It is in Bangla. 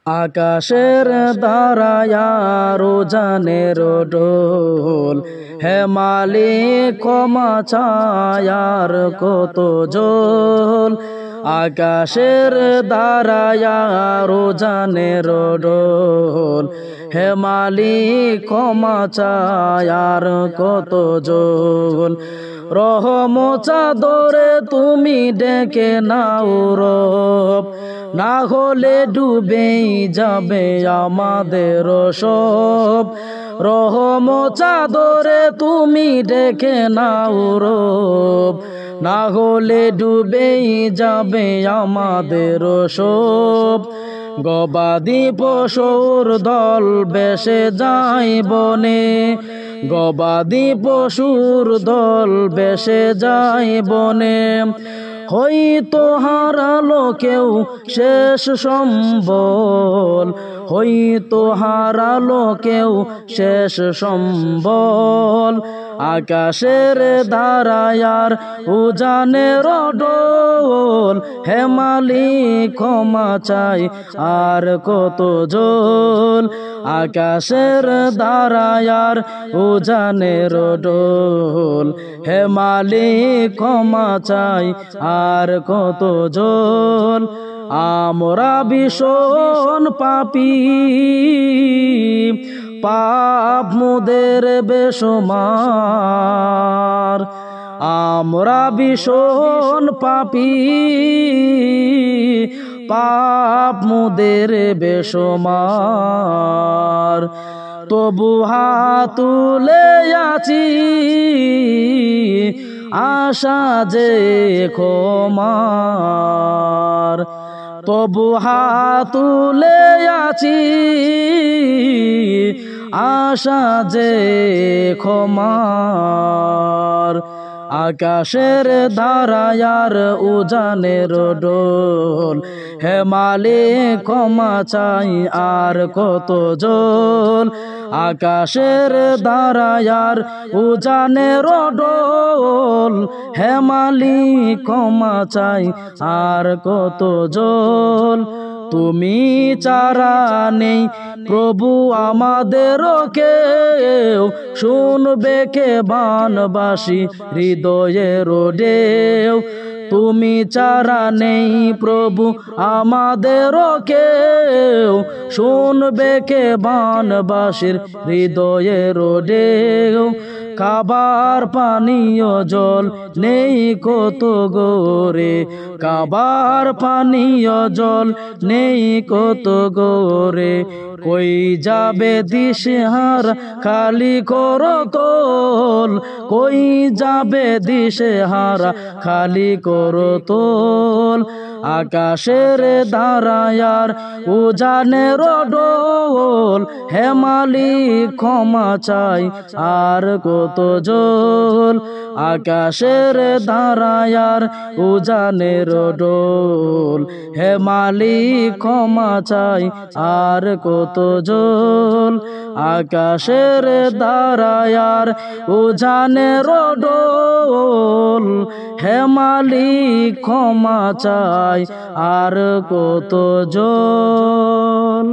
আকাশের দারায়া রোজানের ডোল, হে মালিক ক্ষমা চায়ার কত জোল। আকাশের দারায়া রোজানের ডোল, হে মালিক ক্ষমা চায়ার কত জোল। রহম চাদরে তুমি ডেকে নাও রব, না হলে ডুবেই যাবে আমাদের সব। রহম চাদরে তুমি ডেকে নাও রব, না হলে ডুবেই যাবে আমাদের সব। গবাদি পশুর দল বেশে যায় বনে, গবাদি পশুর দল বেশে যায় বনে। হয়তো হারালো কেউ শেষ সম্বল, হয়তো হারালো কেউ শেষ সম্বল। আকাশের দারায়ার উজানের ডোল, হে মালিক ক্ষমা চাই আর কত জোল। আকাশের দারায়ার উজানের ডোল, হে মালিক ক্ষমা চাই আর কত জোল। আমরা ভীষণ পাপী, পাপ মোদের বেশুমার। আমরা ভীষণ পাপী, পাপ মোদের বেশুমার। তবু হাত তুলে আছি আশা যে ক্ষমার। তবু হাত তুলে আছি আশা যে ক্ষমার। আকাশের দারায়ার উজানের ডোল, হে মালিক ক্ষমা চাই আর কত জোল। আকাশের দারায়ার উজানের ডোল, হে মালিক ক্ষমা চাই আর কত জোল। তুমি চারা নেই প্রভু আমাদের কেউ, শুনবে কে বানবাসী হৃদয়ের ঢেউ। তুমি চারা নেই প্রভু আমাদের কেউ, শুনবে কে বানবাসীর হৃদয়ের ঢেউ। খাবার পানীয় জল নেই কত গোরে, খাবার পানীয় জল নেই কত গোরে। কই যাবে দিশেহারা খালি করো তোল, কই যাবে দিশেহারা খালি করো তোল। আকাশের দারায়ার উজানের ডোল, হে মালিক ক্ষমা চাই আর কত জোল। আকাশের দারায়ার উজানের ডোল, হে মালিক ক্ষমা চাই আর কত জোল। আকাশের দারায়ার উজানের ডোল, হে মালিক ক্ষমা চাই আর কত জোল।